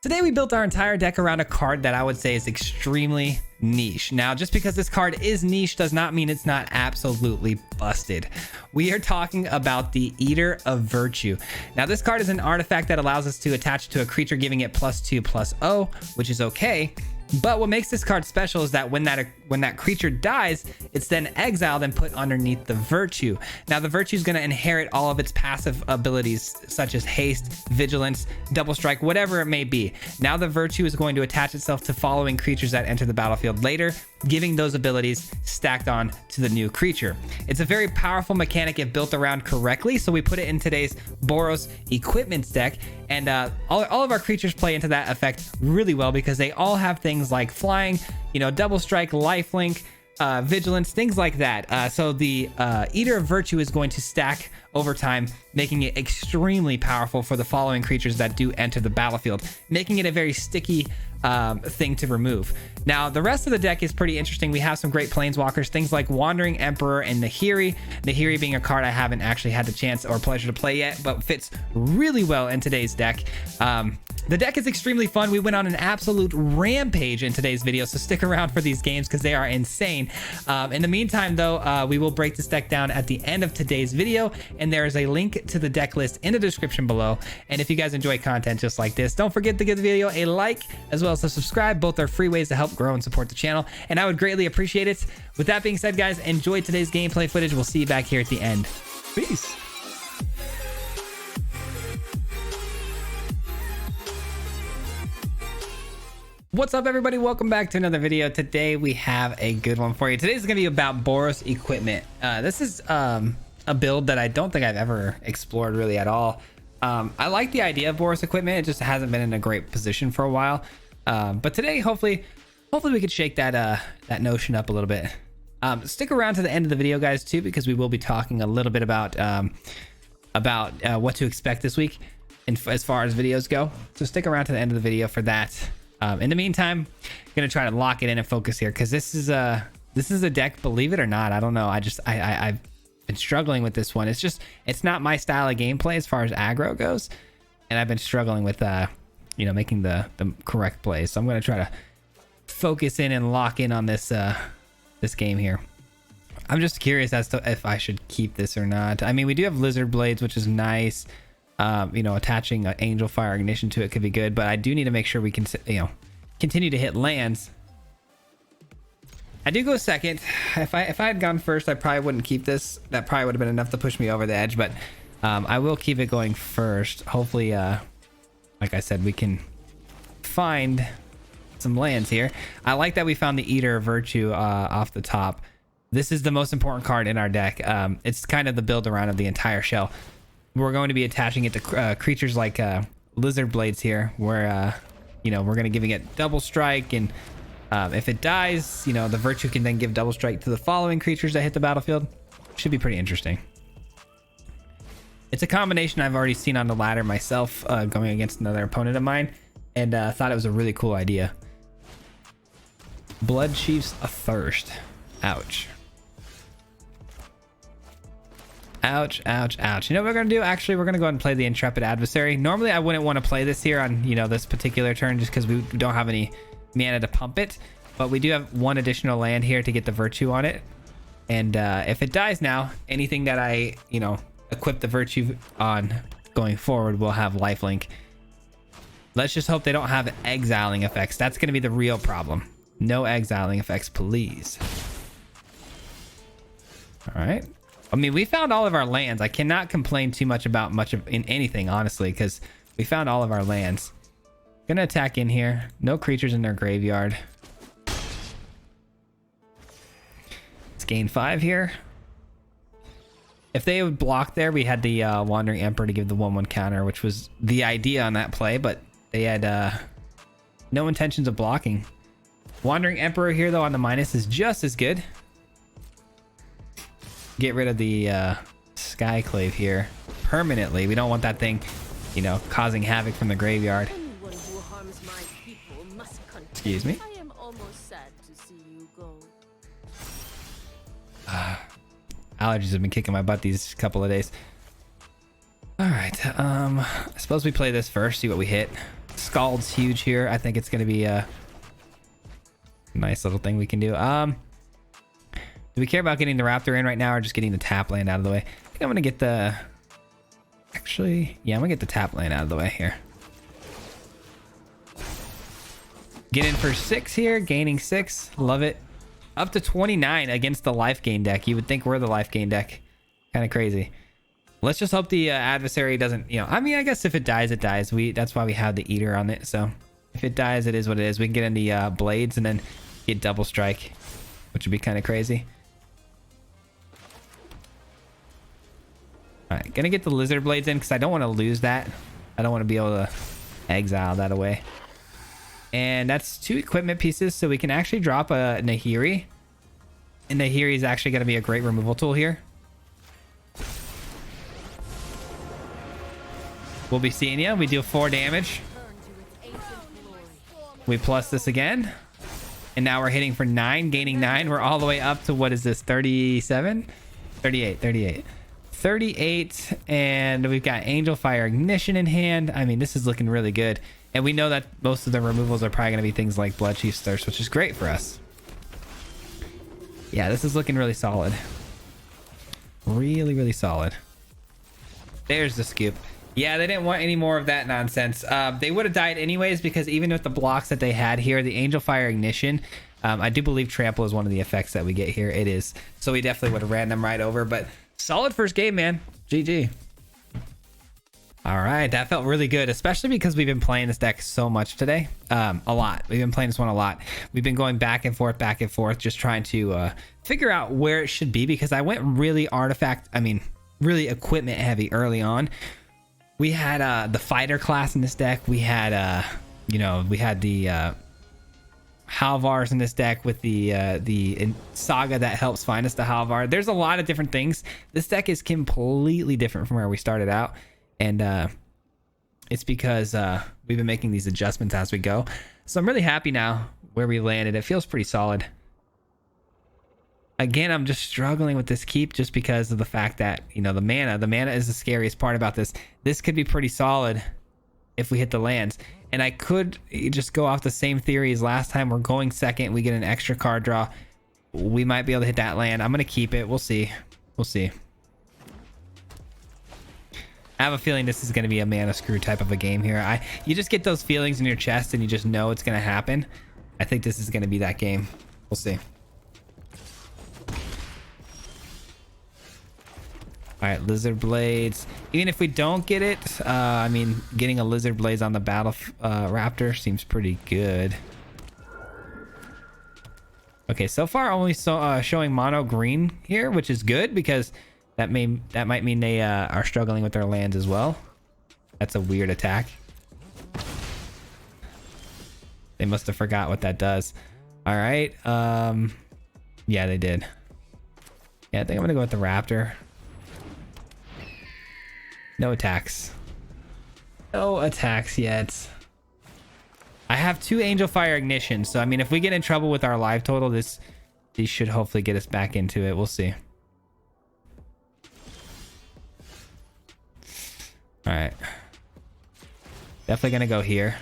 Today we built our entire deck around a card that I would say is extremely niche. Now, just because this card is niche does not mean it's not absolutely busted. We are talking about the Eater of Virtue. Now, this card is an artifact that allows us to attach to a creature, giving it +2/+0, which is okay. But what makes this card special is that when that creature dies, it's then exiled and put underneath the Virtue. Now, the Virtue is going to inherit all of its passive abilities, such as haste, vigilance, double strike, whatever it may be. Now, the Virtue is going to attach itself to following creatures that enter the battlefield later, giving those abilities stacked on to the new creature. It's a very powerful mechanic if built around correctly, so we put it in today's BOROS equipments deck, and all of our creatures play into that effect really well because they all have things like flying, double strike, lifelink, vigilance, things like that. So the Eater of Virtue is going to stack over time, making it extremely powerful for the following creatures that do enter the battlefield, making it a very sticky thing to remove. Now, the rest of the deck is pretty interesting. We have some great planeswalkers, things like Wandering Emperor and Nahiri. Nahiri being a card I haven't actually had the chance or pleasure to play yet, but fits really well in today's deck. The deck is extremely fun. We went on an absolute rampage in today's video, so stick around for these games because they are insane. In the meantime, though, we will break this deck down at the end of today's video, and there is a link to the deck list in the description below. And if you guys enjoy content just like this, don't forget to give the video a like as well as to subscribe. Both are free ways to help grow and support the channel, and I would greatly appreciate it. With that being said, guys, enjoy today's gameplay footage. We'll see you back here at the end. Peace. What's up, everybody? Welcome back to another video. Today we have a good one for you. Today's gonna be about BOROS equipment. This is a build that I don't think I've ever explored really at all. I like the idea of BOROS equipment. It just hasn't been in a great position for a while. But today, hopefully we could shake that notion up a little bit. Stick around to the end of the video, guys, too, because we will be talking a little bit about what to expect this week as far as videos go. So stick around to the end of the video for that. In the meantime, I'm gonna try to lock it in and focus here because this is a deck, believe it or not. I don't know. I've been struggling with this one. It's not my style of gameplay as far as aggro goes, and I've been struggling with making the correct plays. So I'm gonna try to focus in and lock in on this game here. I'm just curious as to if I should keep this or not. I mean, we do have Lizard Blades, which is nice. Attaching an Angel Fire Ignition to it could be good, but I do need to make sure we can, continue to hit lands. I do go second. If I had gone first, I probably wouldn't keep this. That probably would have been enough to push me over the edge, but I will keep it going first. Hopefully, like I said, we can find some lands here. I like that we found the Eater of Virtue off the top. This is the most important card in our deck. It's kind of the build around of the entire shell. We're going to be attaching it to creatures like Lizard Blades here, where we're going to giving it double strike, and if it dies, the Virtue can then give double strike to the following creatures that hit the battlefield. Should be pretty interesting. It's a combination I've already seen on the ladder myself, going against another opponent of mine, and thought it was a really cool idea. Blood Chief's Athirst. Ouch. Ouch, ouch, ouch. You know what we're going to do? Actually, we're going to go ahead and play the Intrepid Adversary. Normally, I wouldn't want to play this here on, this particular turn just because we don't have any mana to pump it. But we do have one additional land here to get the Virtue on it. And if it dies now, anything that I, equip the Virtue on going forward will have lifelink. Let's just hope they don't have exiling effects. That's going to be the real problem. No exiling effects, please. All right. I mean, we found all of our lands. I cannot complain too much about in anything, honestly, because we found all of our lands. Gonna attack in here. No creatures in their graveyard. Let's gain 5 here. If they would block there, we had the Wandering Emperor to give the 1/1 counter, which was the idea on that play, but they had no intentions of blocking. Wandering Emperor here, though, on the minus is just as good. Get rid of the Skyclave here permanently. We don't want that thing, causing havoc from the graveyard. Excuse me. I am almost sad to see you go. Allergies have been kicking my butt these couple of days. All right. I suppose we play this first, see what we hit. Scald's huge here. I think it's going to be a nice little thing we can do. Do we care about getting the Raptor in right now or just getting the tap land out of the way? I think I'm going to get the... Actually, yeah, I'm going to get the tap land out of the way here. Get in for 6 here, gaining 6. Love it. Up to 29 against the life gain deck. You would think we're the life gain deck. Kind of crazy. Let's just hope the adversary doesn't, you know, I mean, I guess if it dies, it dies. That's why we have the eater on it. So if it dies, it is what it is. We can get in the blades and then get double strike, which would be kind of crazy. All right, gonna get the lizard blades in because I don't want to lose that. I don't want to be able to exile that away. And that's 2 equipment pieces, so we can actually drop a Nahiri. And Nahiri is actually going to be a great removal tool here. We'll be seeing you. We deal 4 damage. We plus this again. And now we're hitting for 9, gaining 9. We're all the way up to, what is this, 37? 38. 38, and we've got Angel Fire Ignition in hand. I mean, this is looking really good. And we know that most of the removals are probably going to be things like Blood Chief's Thirst, which is great for us. Yeah, this is looking really solid. Really, really solid. There's the scoop. Yeah, they didn't want any more of that nonsense. They would have died anyways, because even with the blocks that they had here, the Angel Fire Ignition, I do believe Trample is one of the effects that we get here. It is. So we definitely would have ran them right over. But solid first game, man. GG. All right, that felt really good, especially because we've been playing this deck so much today. A lot. We've been playing this one a lot. We've been going back and forth, just trying to figure out where it should be, because I went really really equipment heavy early on. We had the fighter class in this deck. We had, we had the Halvars in this deck with the saga that helps find us the Halvar. There's a lot of different things. This deck is completely different from where we started out. And it's because we've been making these adjustments as we go. So I'm really happy now where we landed. It feels pretty solid. Again, I'm just struggling with this keep just because of the fact that, the mana is the scariest part about this. This could be pretty solid if we hit the lands. And I could just go off the same theory as last time. We're going second. We get an extra card draw. We might be able to hit that land. I'm going to keep it. We'll see. We'll see. I have a feeling this is going to be a mana screw type of a game here. You just get those feelings in your chest and you just know it's going to happen. I think this is going to be that game. We'll see. All right, Lizard Blades. Even if we don't get it, getting a Lizard Blades on the battle Raptor seems pretty good. Okay, so far only showing mono green here, which is good because that might mean they are struggling with their lands as well. That's a weird attack. They must have forgot what that does. All right. Yeah, they did. Yeah, I think I'm gonna go with the Raptor. No attacks. No attacks yet. I have 2 Angel Fire Ignition, so if we get in trouble with our live total, these should hopefully get us back into it. We'll see. All right. Definitely gonna go here.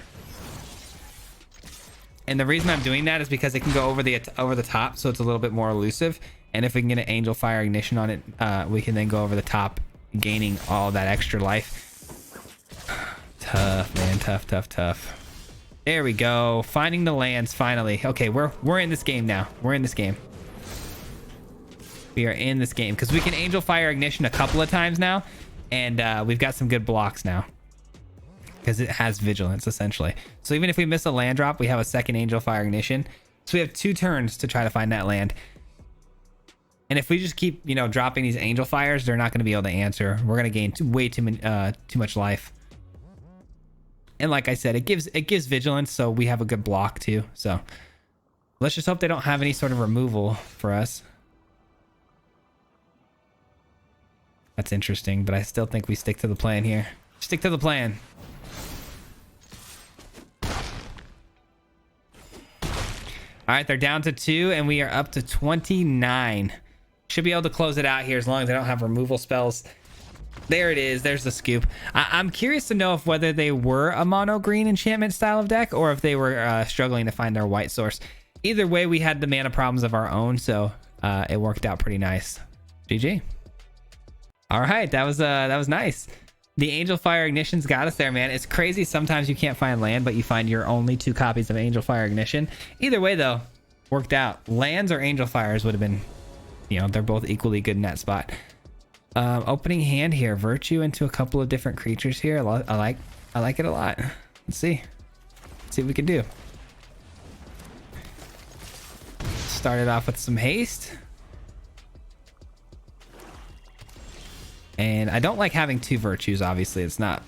And the reason I'm doing that is because it can go over the top, so it's a little bit more elusive. And if we can get an Angel Fire Ignition on it, we can then go over the top, gaining all that extra life. Tough, man. Tough. There we go. Finding the lands finally. Okay, we're in this game now. We're in this game. We are in this game because we can Angel Fire Ignition a couple of times now, and we've got some good blocks now because it has vigilance essentially. So even if we miss a land drop, we have a second Angel Fire Ignition. So we have 2 turns to try to find that land. And if we just keep, dropping these Angel Fires, they're not going to be able to answer. We're going to gain way too much life. And like I said, it gives vigilance, so we have a good block too. So let's just hope they don't have any sort of removal for us. That's interesting, but I still think we stick to the plan here. Stick to the plan. All right, they're down to 2, and we are up to 29. Should be able to close it out here as long as they don't have removal spells. There it is. There's the scoop. I'm curious to know if whether they were a mono green enchantment style of deck or if they were struggling to find their white source. Either way, we had the mana problems of our own, so it worked out pretty nice. GG. All right, that was nice. The Angel Fire Ignition's got us there, man. It's crazy. Sometimes you can't find land, but you find your only 2 copies of Angel Fire Ignition. Either way, though, worked out. Lands or Angel Fires would have been, you know, they're both equally good in that spot. Opening hand here, Virtue into a couple of different creatures here. I like it a lot. Let's see what we can do. Started off with some haste, and I don't like having 2 Virtues. Obviously, it's not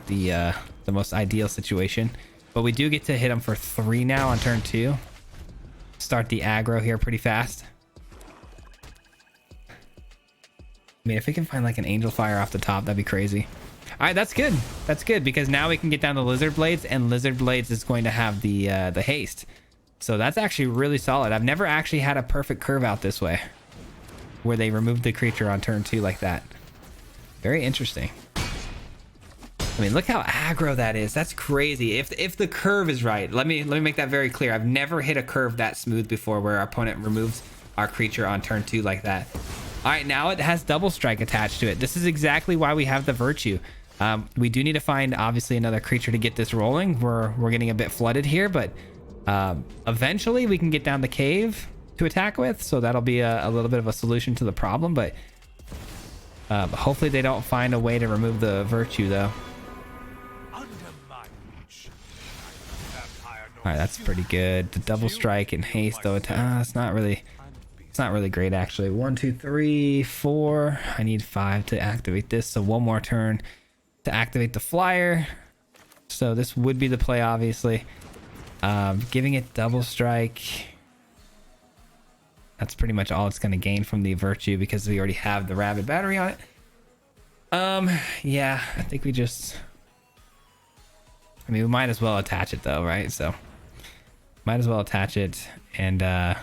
the most ideal situation, but we do get to hit them for 3 now on turn 2. Start the aggro here pretty fast. I mean, if we can find like an Angel Fire off the top, that'd be crazy. All right, that's good. That's good because now we can get down to Lizard Blades, and Lizard Blades is going to have the haste. So that's actually really solid. I've never actually had a perfect curve out this way, where they removed the creature on turn 2 like that. Very interesting. I mean, look how aggro that is. That's crazy. If the curve is right, let me make that very clear. I've never hit a curve that smooth before, where our opponent removes our creature on turn 2 like that. All right, now it has double strike attached to it. This is exactly why we have the Virtue. We do need to find obviously another creature to get this rolling. We're getting a bit flooded here, but eventually we can get down the cave to attack with, so that'll be a little bit of a solution to the problem. But hopefully they don't find a way to remove the Virtue though. All right, that's pretty good. The double strike and haste though, it's not really great actually. 1 2 3 4. I need 5 to activate this, so 1 more turn to activate the flyer. So this would be the play, obviously. Giving it double strike, that's pretty much all it's going to gain from the Virtue because we already have the Rabid Battery on it. Yeah, I think we just, I mean, we might as well attach it though, right? So might as well attach it. And I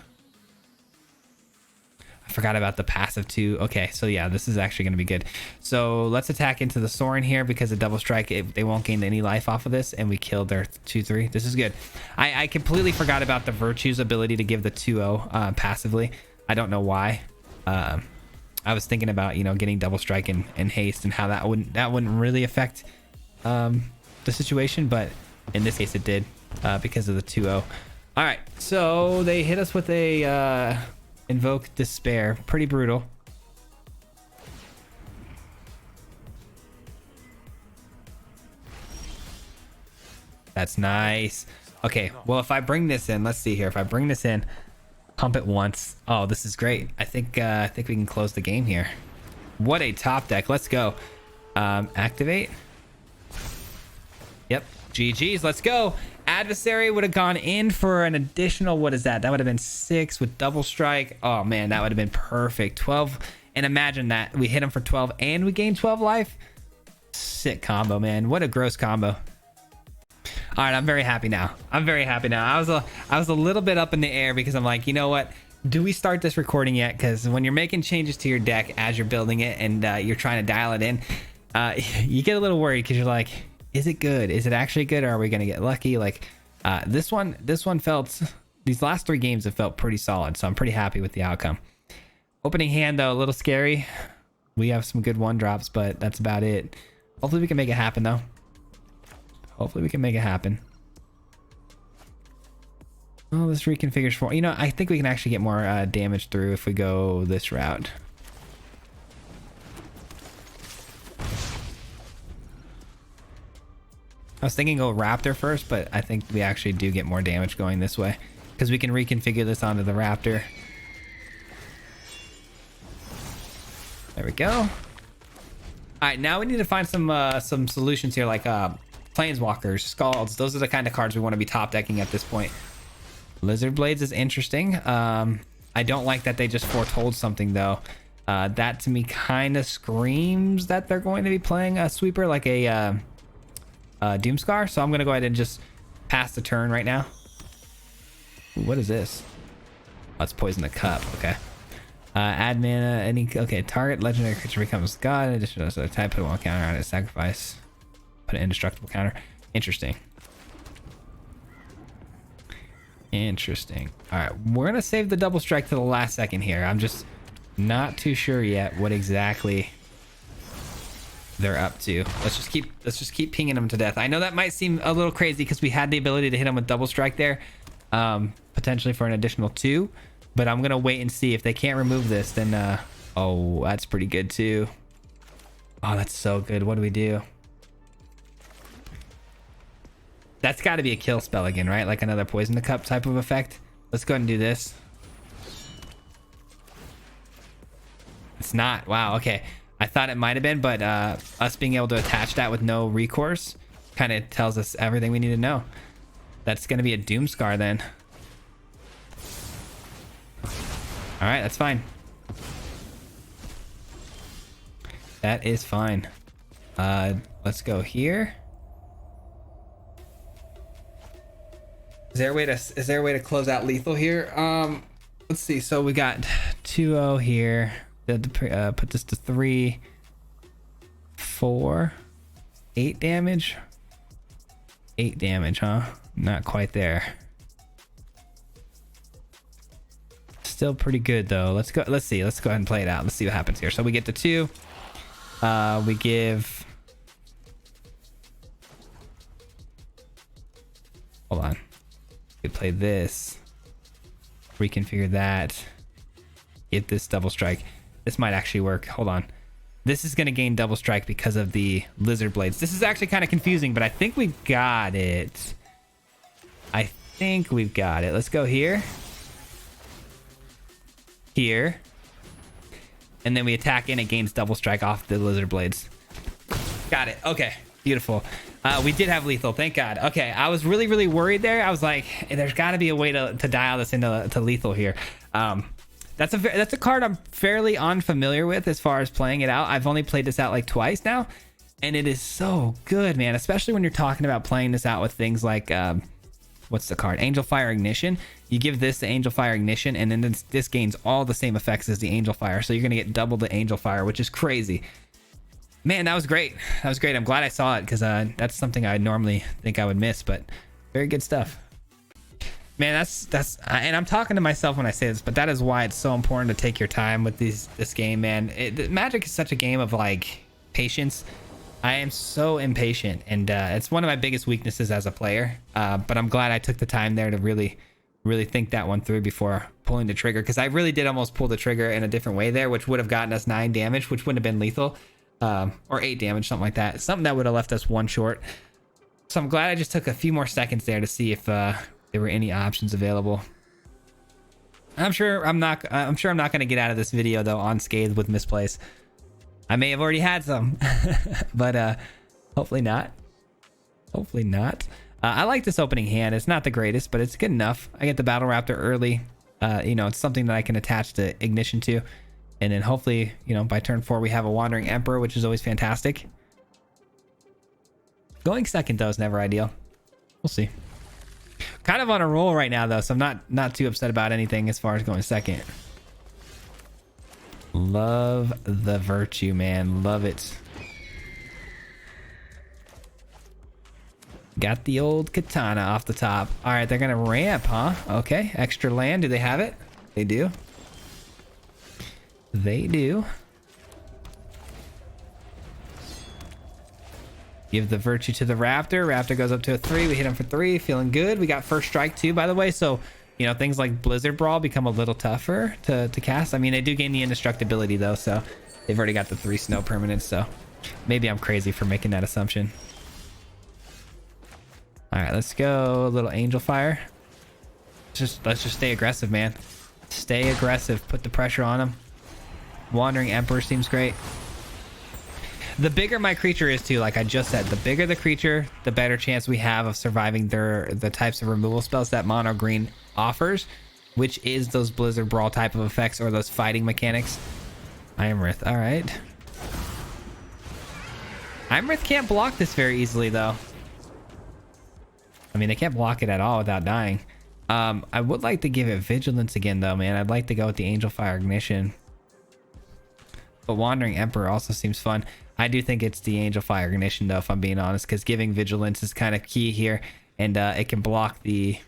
forgot about the passive too. Okay, so yeah, this is actually going to be good. So let's attack into the Sorin here because the double strike, they won't gain any life off of this, and we killed their 2/3. This is good. I completely forgot about the Virtue's ability to give the 2/0 passively. I don't know why. I was thinking about, you know, getting double strike and haste and how that wouldn't really affect the situation, but in this case it did because of the 2/0. All right, so they hit us with a Invoke Despair. Pretty brutal. That's nice. Okay, well, if I bring this in, let's see here. If I bring this in, pump it once. Oh, this is great. I think we can close the game here. What a top deck. Let's go. Activate. Yep. GG's. Let's go. Adversary would have gone in for an additional, what is that? That would have been 6 with double strike. Oh man, that would have been perfect. 12, and imagine that we hit him for 12 and we gained 12 life. Sick combo, man. What a gross combo. All right, I'm very happy now. I'm very happy now. I was a little bit up in the air because I'm like, you know what? Do we start this recording yet? Because when you're making changes to your deck as you're building it and you're trying to dial it in, you get a little worried because you're like, is it good? Is it actually good? Or are we going to get lucky? Like this one felt, these last 3 games have felt pretty solid. So I'm pretty happy with the outcome. Opening hand though, a little scary. We have some good 1-drops, but that's about it. Hopefully we can make it happen though. Hopefully we can make it happen. Oh, this reconfigures for, you know, I think we can actually get more damage through if we go this route. I was thinking go Raptor first, but I think we actually do get more damage going this way because we can reconfigure this onto the Raptor. There we go. All right, now we need to find some solutions here, like Planeswalkers, Scalds. Those are the kind of cards we want to be top decking at this point. Lizard Blades is interesting. I don't like that they just foretold something though. That to me kind of screams that they're going to be playing a sweeper like a Doomscar, so I'm gonna go ahead and just pass the turn right now. Ooh, what is this? Let's poison the cup. Okay. Add mana. Okay, target legendary creature becomes god. Additional so type, put one counter on it. Sacrifice. Put an indestructible counter. Interesting. Interesting. All right, we're gonna save the double strike to the last second here. I'm just not too sure yet what exactly they're up to. Let's just keep pinging them to death. I know that might seem a little crazy because we had the ability to hit them with double strike there, potentially for an additional 2. But I'm gonna wait and see if they can't remove this. Then, oh, that's pretty good too. Oh, that's so good. What do we do? That's got to be a kill spell again, right? Like another poison the cup type of effect. Let's go ahead and do this. It's not. Wow. Okay. I thought it might have been, but us being able to attach that with no recourse kind of tells us everything we need to know. That's going to be a Doom Scar then. All right. That's fine. That is fine. Let's go here. Is there a way to close out lethal here? Let's see. So we got 2-0 here. Put this to 3, 4, 8 damage. 8 damage, huh? Not quite there. Still pretty good though. Let's go. Let's see. Let's go ahead and play it out. Let's see what happens here. So we get to 2. We give. Hold on. We play this. Reconfigure that. Get this double strike. This might actually work. Hold on. This is going to gain double strike because of the lizard blades. This is actually kind of confusing, but I think we've got it. I think we've got it. Let's go here. Here. And then we attack and it gains double strike off the lizard blades. Got it. Okay. Beautiful. We did have lethal, thank God. Okay, I was really worried there. I was like, there's got to be a way to dial this into lethal here. That's a card I'm fairly unfamiliar with as far as playing it out. I've only played this out like twice now, and it is so good, man. Especially when you're talking about playing this out with things like what's the card? Angel Fire Ignition. You give this the Angel Fire Ignition, and then this gains all the same effects as the Angel Fire. So you're gonna get double the Angel Fire, which is crazy. Man, that was great. That was great. I'm glad I saw it because that's something I normally think I would miss, but very good stuff. Man, that's and I'm talking to myself when I say this, but that is why it's so important to take your time with this game, man. Magic is such a game of like patience. I am so impatient, and it's one of my biggest weaknesses as a player. But I'm glad I took the time there to really think that one through before pulling the trigger, because I really did almost pull the trigger in a different way there, which would have gotten us 9 damage, which wouldn't have been lethal. Or 8 damage, something like that. Something that would have left us 1 short. So I'm glad I just took a few more seconds there to see if there were any options available. I'm sure I'm not going to get out of this video though unscathed with misplays. I may have already had some, but hopefully not. Hopefully not. I like this opening hand. It's not the greatest, but it's good enough. I get the Battle Raptor early. You know, it's something that I can attach the Ignition to. And then hopefully, you know, by turn 4, we have a Wandering Emperor, which is always fantastic. Going second, though, is never ideal. We'll see. Kind of on a roll right now, though, so I'm not too upset about anything as far as going second. Love the Virtue, man. Love it. Got the old Katana off the top. All right, they're going to ramp, huh? Okay, extra land. Do they have it? They do. They do. Give the Virtue to the Raptor. Raptor goes up to a 3. We hit him for 3. Feeling good. We got first strike too, by the way. So, you know, things like Blizzard Brawl become a little tougher to cast. I mean, they do gain the indestructibility though, so they've already got the 3 snow permanents. So maybe I'm crazy for making that assumption. All right, let's go. A little Angel Fire. Let's just stay aggressive, man. Stay aggressive. Put the pressure on them. Wandering Emperor seems great. The bigger my creature is too, like I just said, the bigger the creature, the better chance we have of surviving the types of removal spells that mono green offers, which is those Blizzard Brawl type of effects or those fighting mechanics. Imrith, all right. Imrith can't block this very easily though. I mean, they can't block it at all without dying. I would like to give it vigilance again though, man. I'd like to go with the Angel Fire Ignition. But Wandering Emperor also seems fun. I do think it's the Angel Fire Ignition though, if I'm being honest, because giving vigilance is kind of key here, and it can block the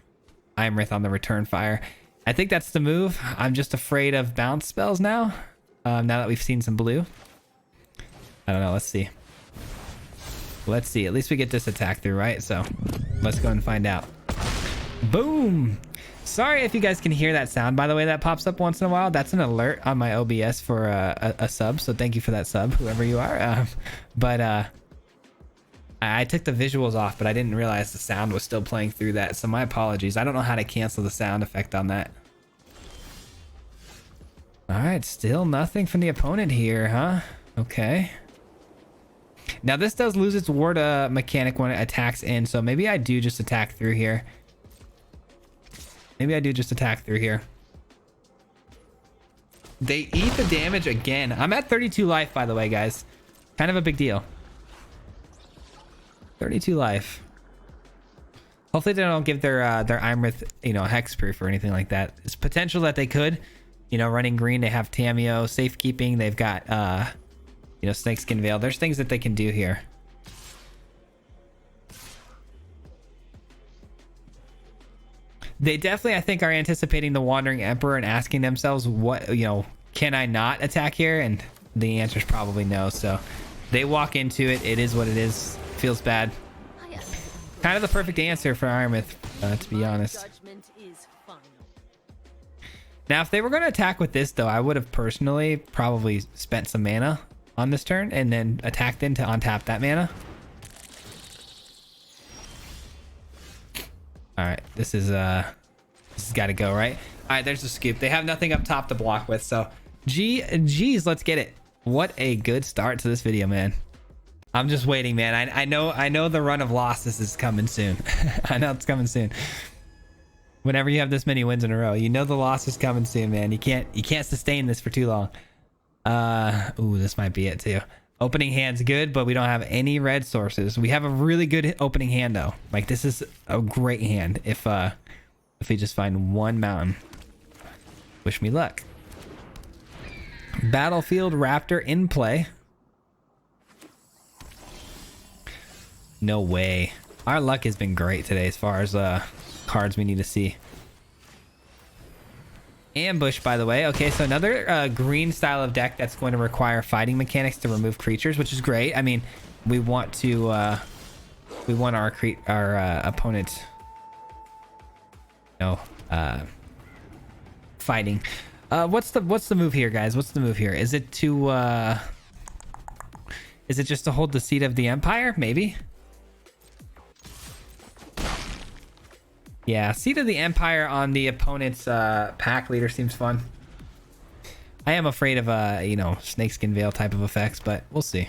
Imrith on the return fire. I think that's the move. I'm just afraid of bounce spells now. Now that we've seen some blue. I don't know. Let's see. Let's see. At least we get this attack through, right? So let's go and find out. Boom. Sorry if you guys can hear that sound, by the way, that pops up once in a while. That's an alert on my OBS for a sub. So thank you for that sub, whoever you are. I took the visuals off, but I didn't realize the sound was still playing through that. So my apologies. I don't know how to cancel the sound effect on that. All right. Still nothing from the opponent here, huh? Okay. Now this does lose its ward mechanic when it attacks in. So maybe I do just attack through here. Maybe I do just attack through here. They eat the damage again. I'm at 32 life, by the way, guys. Kind of a big deal. 32 life. Hopefully they don't give their Imrith, you know, hexproof or anything like that. It's potential that they could. You know, running green, they have Tameo, safekeeping. They've got, you know, Snakeskin Veil. There's things that they can do here. They definitely, I think, are anticipating the Wandering Emperor and asking themselves, what, you know, can I not attack here? And the answer is probably no. So they walk into it. It is what it is. Feels bad. Kind of the perfect answer for Imrith, to be honest. Now, if they were going to attack with this, though, I would have personally probably spent some mana on this turn and then attacked in to untap that mana. All right, this has got to go, right? All right, there's the scoop. They have nothing up top to block with, so geez, let's get it. What a good start to this video, man. I'm just waiting, man. I know the run of losses is coming soon. I know it's coming soon. Whenever you have this many wins in a row, you know the loss is coming soon, man. You can't sustain this for too long. Ooh, this might be it too. Opening hand's good, but we don't have any red sources. We have a really good opening hand though. Like this is a great hand if we just find one mountain. Wish me luck. Battlefield Raptor in play. No way. Our luck has been great today as far as cards we need to see. Ambush, by the way. Okay, so another green style of deck that's going to require fighting mechanics to remove creatures, which is great. I mean, we want our opponent, fighting. What's the move here, guys? What's the move here? Is it just to hold the seat of the Empire? Maybe. Yeah, Seat of the Empire on the opponent's pack leader seems fun. I am afraid of Snakeskin Veil type of effects, but we'll see.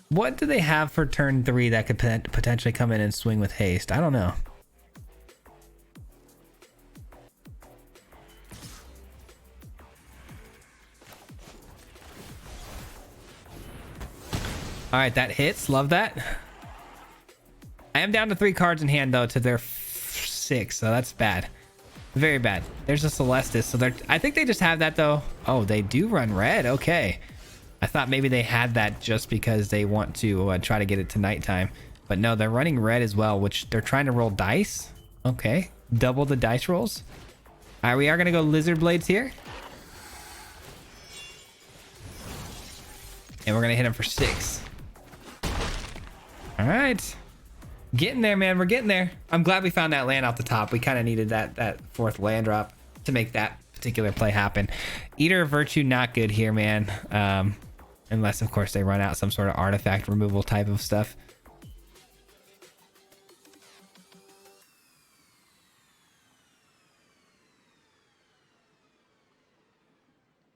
What do they have for turn 3 that could potentially come in and swing with haste? I don't know. All right, that hits. Love that. I am down to 3 cards in hand though to their 6, so that's bad. Very bad. There's a Celestis, so I think they just have that though. Oh, they do run red. Okay. I thought maybe they had that just because they want to try to get it to nighttime, but no, they're running red as well, which they're trying to roll dice. Okay, double the dice rolls. All right, we are gonna go Lizard Blades here, and we're gonna hit him for 6. All right, getting there, man. We're getting there. I'm glad we found that land off the top. We kind of needed that 4th land drop to make that particular play happen. Eater of Virtue, not good here, man. Unless, of course, they run out some sort of artifact removal type of stuff.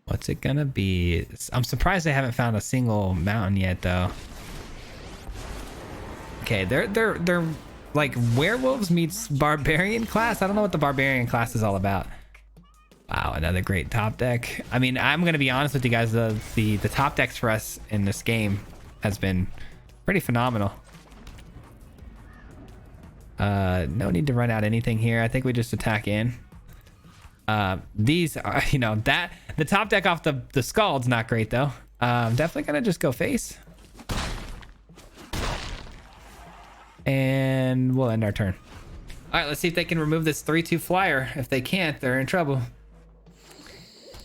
What's it gonna be? I'm surprised they haven't found a single mountain yet, though. Okay, they're like werewolves meets barbarian class. I don't know what the barbarian class is all about. Wow, another great top deck. I mean, I'm gonna be honest with you guys. The top decks for us in this game has been pretty phenomenal. No need to run out anything here. I think we just attack in. These are, you know, that the top deck off the Scald's not great though. Definitely gonna just go face. And we'll end our turn. All right, let's see if they can remove this 3/2 flyer. If they can't, they're in trouble.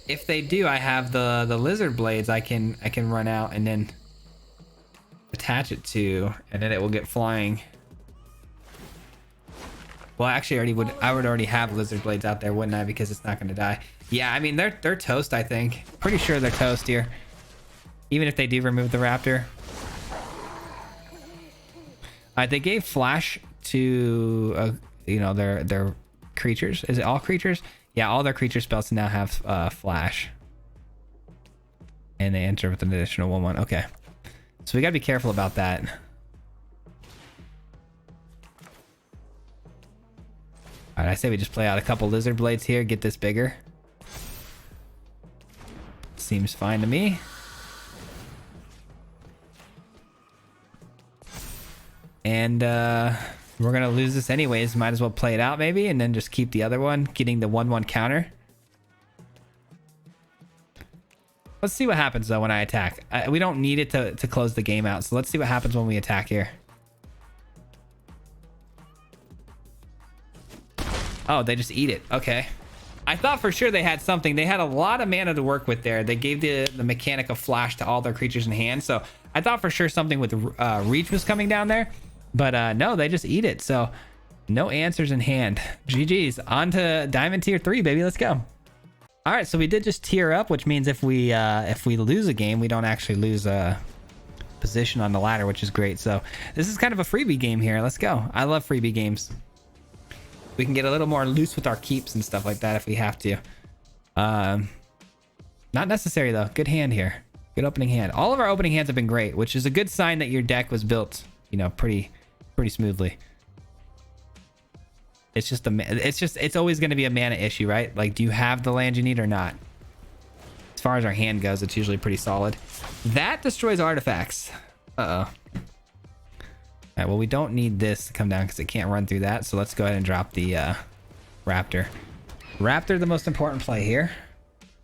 If they do, I have the lizard blades I can run out and then attach it to, and then it will get flying. Well, actually, I would already have lizard blades out there, wouldn't I? Because it's not going to die. Yeah, I mean they're toast. I think pretty sure they're toast here, even if they do remove the raptor. They gave flash to you know, their creatures. Is it all creatures? Yeah, all their creature spells now have flash, and they enter with an additional 1/1. Okay, so we gotta be careful about that. All right, I say we just play out a couple lizard blades here, get this bigger. Seems fine to me. And we're gonna lose this anyways. Might as well play it out maybe, and then just keep the other one, getting the 1/1 counter. Let's see what happens though when I attack. We don't need it to close the game out, so let's see what happens when we attack here. Oh, they just eat it. Okay. I thought for sure they had something. They had a lot of mana to work with there. They gave the mechanic of flash to all their creatures in hand, so I thought for sure something with reach was coming down there. But no, they just eat it. So no answers in hand. GG's. On to Diamond Tier 3, baby. Let's go. All right, so we did just tier up, which means if we lose a game, we don't actually lose a position on the ladder, which is great. So this is kind of a freebie game here. Let's go. I love freebie games. We can get a little more loose with our keeps and stuff like that if we have to. Not necessary though. Good hand here. Good opening hand. All of our opening hands have been great, which is a good sign that your deck was built, you know, pretty smoothly. It's just it's always going to be a mana issue, right? Like, do you have the land you need or not? As far as our hand goes, it's usually pretty solid. That destroys artifacts. Uh-oh. All right, well, we don't need this to come down because it can't run through that. So let's go ahead and drop the raptor. Raptor, the most important play here.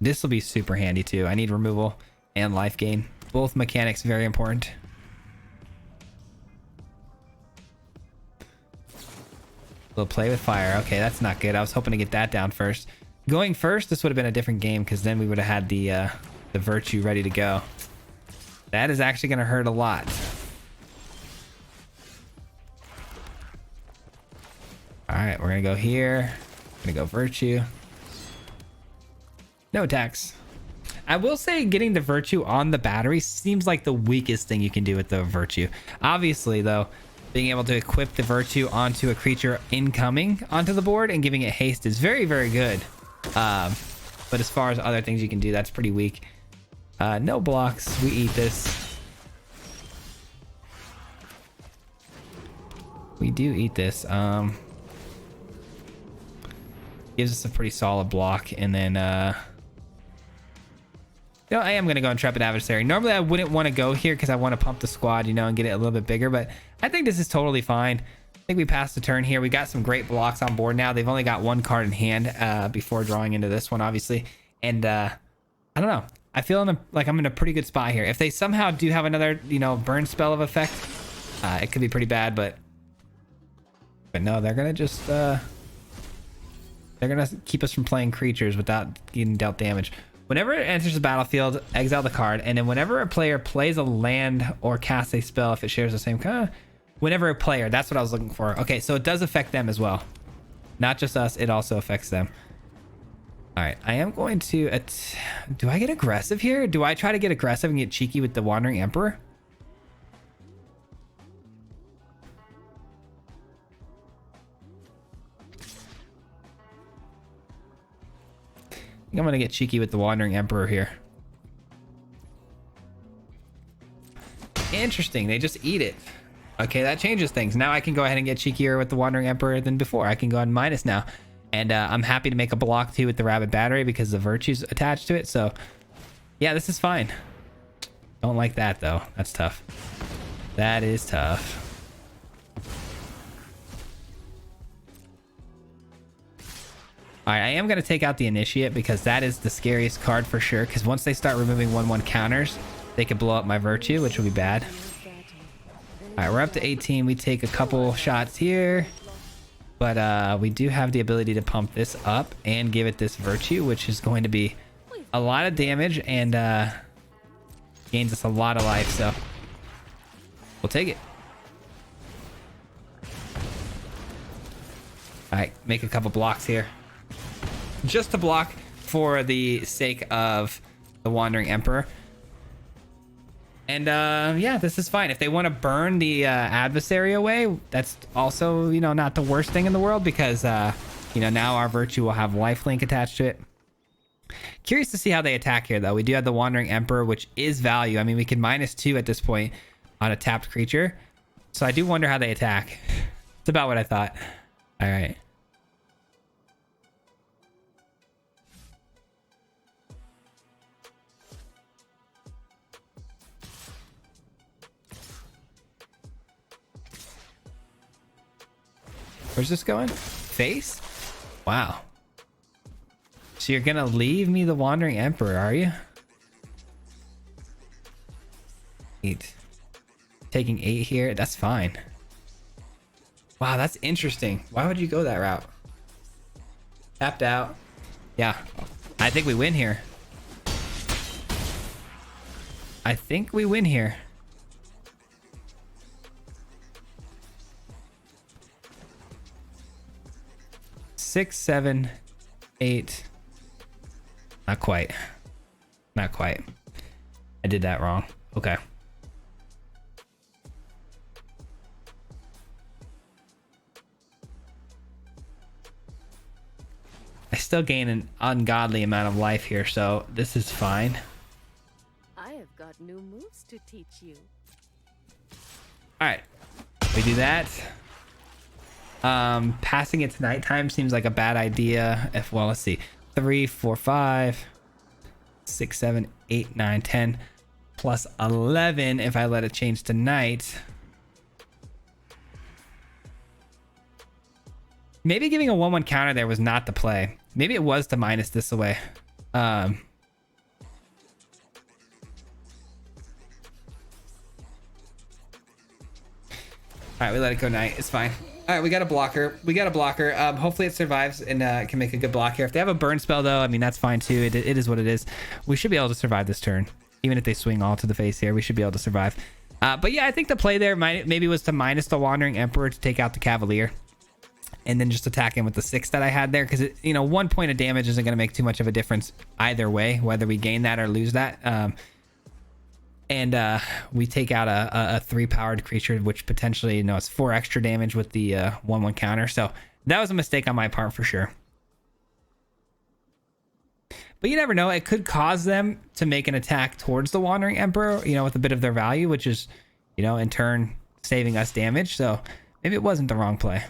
This will be super handy too. I need removal and life gain. Both mechanics very important. We'll play with fire. Okay, that's not good. I was hoping to get that down first. Going first, this would have been a different game because then we would have had the virtue ready to go. That is actually going to hurt a lot. All right, we're going to go here. Going to go virtue. No attacks. I will say getting the virtue on the battery seems like the weakest thing you can do with the virtue. Obviously, though, being able to equip the virtue onto a creature incoming onto the board and giving it haste is very, very good. But as far as other things you can do, that's pretty weak. No blocks. We eat this. We do eat this. Gives us a pretty solid block, and then you know, I am gonna go Intrepid Adversary. Normally I wouldn't want to go here because I want to pump the squad, you know, and get it a little bit bigger, but I think this is totally fine. I think we passed the turn here. We got some great blocks on board now. They've only got one card in hand before drawing into this one, obviously, and I don't know, I feel like I'm in a pretty good spot here. If they somehow do have another, you know, burn spell of effect, it could be pretty bad, but no, they're gonna just they're gonna keep us from playing creatures without getting dealt damage. Whenever it enters the battlefield, exile the card, and then whenever a player plays a land or casts a spell, if it shares the same kind, whenever a player, that's what I was looking for. Okay, so it does affect them as well, not just us. It also affects them. All right, I am going to do I get aggressive here? Do I try to get aggressive and get cheeky with the Wandering Emperor? I'm gonna get cheeky with the Wandering Emperor here. Interesting, they just eat it. Okay, that changes things. Now I can go ahead and get cheekier with the Wandering Emperor than before. I can go on minus now. And I'm happy to make a block too with the Rabbit Battery because the virtue's attached to it. So yeah, this is fine. Don't like that though. That's tough. That is tough. All right, I am going to take out the Initiate because that is the scariest card for sure. Because once they start removing 1/1 counters, they could blow up my Virtue, which will be bad. All right, we're up to 18. We take a couple shots here. But we do have the ability to pump this up and give it this Virtue, which is going to be a lot of damage and gains us a lot of life. So we'll take it. All right, make a couple blocks here. Just to block for the sake of the Wandering Emperor. And yeah, this is fine. If they want to burn the adversary away, that's also, you know, not the worst thing in the world because, you know, now our Virtue will have lifelink attached to it. Curious to see how they attack here, though. We do have the Wandering Emperor, which is value. I mean, we can -2 at this point on a tapped creature. So I do wonder how they attack. It's about what I thought. All right. Where's this going? Face? Wow. So you're gonna leave me the Wandering Emperor, are you? 8. Taking 8 here. That's fine. Wow, that's interesting. Why would you go that route? Tapped out. Yeah. I think we win here. I think we win here. 6, 7, 8. Not quite. Not quite. I did that wrong. Okay. I still gain an ungodly amount of life here, so this is fine. I have got new moves to teach you. All right. We do that. Passing it to nighttime seems like a bad idea. Well, let's see. 3, 4, 5, 6, 7, 8, 9, 10, plus 11 if I let it change to night. Maybe giving a 1/1 counter there was not the play. Maybe it was to minus this away. All right, we let it go night. It's fine. All right, we got a blocker. We got a blocker. Hopefully it survives and can make a good block here. If they have a burn spell, though, I mean, that's fine, too. It is what it is. We should be able to survive this turn. Even if they swing all to the face here, we should be able to survive. But yeah, I think the play there maybe was to minus the Wandering Emperor to take out the Cavalier. And then just attack him with the 6 that I had there. Because, you know, 1 point of damage isn't going to make too much of a difference either way, whether we gain that or lose that. And we take out a 3-powered creature, which potentially, you know, it's 4 extra damage with the 1/1 counter. So that was a mistake on my part for sure. But you never know. It could cause them to make an attack towards the Wandering Emperor, you know, with a bit of their value, which is, you know, in turn saving us damage. So maybe it wasn't the wrong play.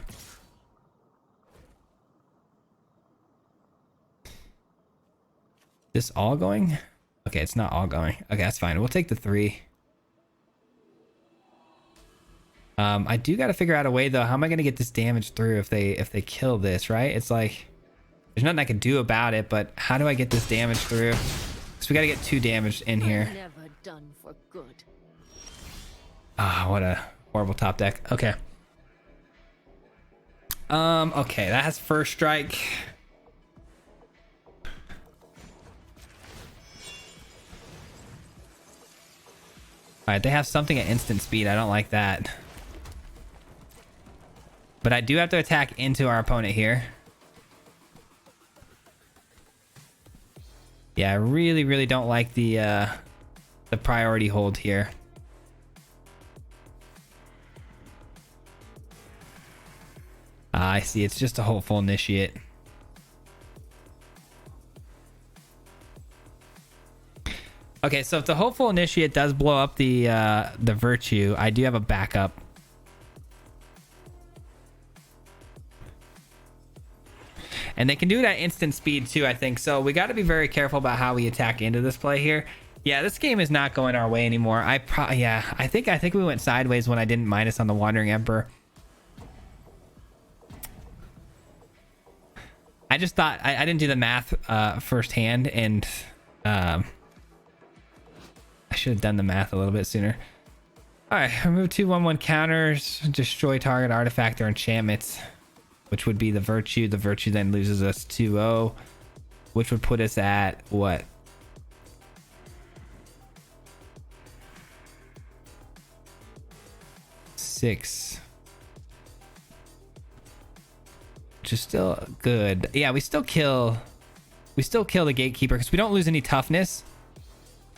This all going? Okay, it's not all going. Okay, that's fine. We'll take the 3. I do got to figure out a way though. How am I going to get this damage through if they kill this, right? It's like there's nothing I can do about it, but how do I get this damage through? So we got to get 2 damage in here. Never done for good. Ah, what a horrible top deck. Okay. Okay, that has first strike. All right, they have something at instant speed. I don't like that. But I do have to attack into our opponent here. Yeah, I really, really don't like the priority hold here. I see. It's just a hopeful initiate. Okay, so if the hopeful initiate does blow up the Virtue, I do have a backup. And they can do it at instant speed too, I think. So we got to be very careful about how we attack into this play here. Yeah, this game is not going our way anymore. I think we went sideways when I didn't minus on the Wandering Emperor. I just thought I didn't do the math firsthand, and I should have done the math a little bit sooner. All right, remove 2/1/1 counters, destroy target artifact or enchantments, which would be the Virtue. The Virtue then loses us 2-0, which would put us at what? Six. Which is still good. Yeah, we still kill the Gatekeeper because we don't lose any toughness.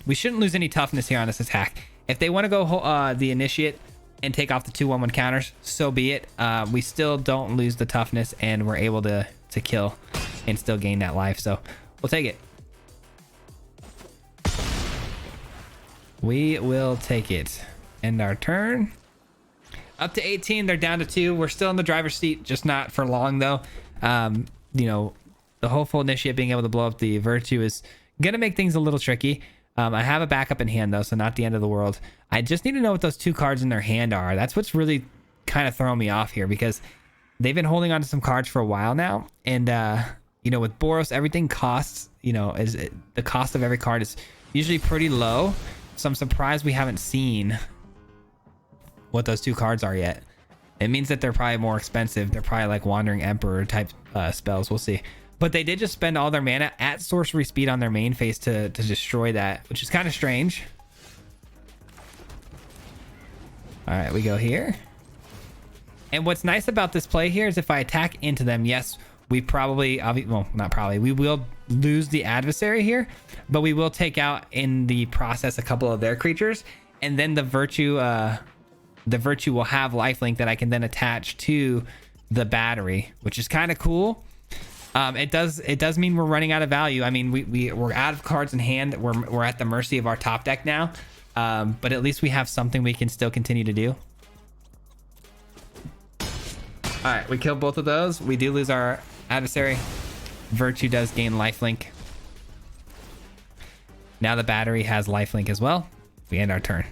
We shouldn't lose any toughness here on this attack. If they want to go the Initiate and take off the 2/1/1 counters, so be it. We still don't lose the toughness, and we're able to kill and still gain that life. So we'll take it. We will take it. End our turn. Up to 18, they're down to 2. We're still in the driver's seat, just not for long though. You know, the hopeful Initiate being able to blow up the Virtue is gonna make things a little tricky. I have a backup in hand though, so not the end of the world. I just need to know what those 2 cards in their hand are. That's what's really kind of throwing me off here, because they've been holding on to some cards for a while now, and you know, with Boros, everything costs, you know, the cost of every card is usually pretty low. So I'm surprised we haven't seen what those 2 cards are yet. It means that they're probably more expensive. They're probably like Wandering Emperor type spells. We'll see. But they did just spend all their mana at sorcery speed on their main phase to destroy that, which is kind of strange. All right, we go here. And what's nice about this play here is if I attack into them, yes, we probably, well, not probably, we will lose the adversary here, but we will take out in the process a couple of their creatures, and then the Virtue will have lifelink that I can then attach to the battery, which is kind of cool. It does mean we're running out of value. I mean, we're out of cards in hand. We're at the mercy of our top deck now. But at least we have something we can still continue to do. All right, we killed both of those. We do lose our adversary. Virtue does gain lifelink. Now the battery has lifelink as well. We end our turn.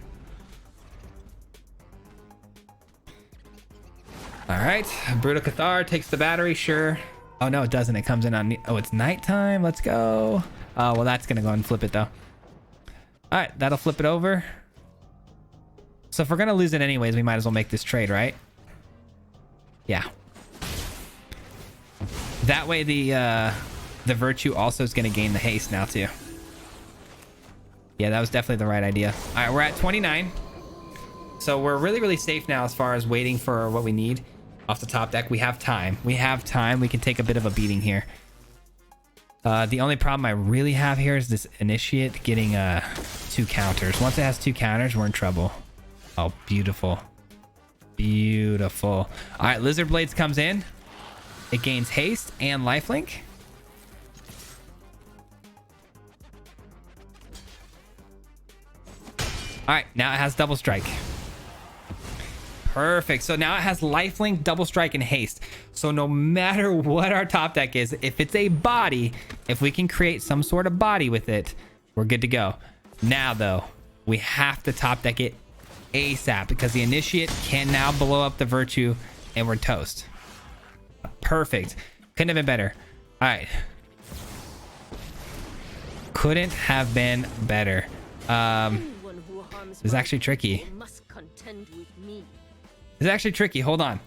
All right, Brutal Cathar takes the battery, sure. Oh no, it doesn't. It comes in on, oh, it's nighttime. Let's go. Oh, well, that's gonna go and flip it though. All right, that'll flip it over. So if we're gonna lose it anyways, we might as well make this trade, right? Yeah. That way the Virtue also is gonna gain the haste now too. Yeah, that was definitely the right idea. All right, we're at 29. So we're really, really safe now as far as waiting for what we need off the top deck. We have time. We can take a bit of a beating here. The only problem I really have here is this Initiate getting 2 counters. Once it has 2 counters, we're in trouble. Oh, beautiful. Beautiful. All right, Lizard Blades comes in. It gains haste and lifelink. All right, now it has double strike. Perfect. So now it has lifelink, double strike, and haste. So no matter what our top deck is, if it's a body, if we can create some sort of body with it, we're good to go. Now though, we have to top deck it ASAP because the Initiate can now blow up the Virtue and we're toast. Perfect. Couldn't have been better. All right. Couldn't have been better. This is actually tricky. It's actually tricky. Hold on.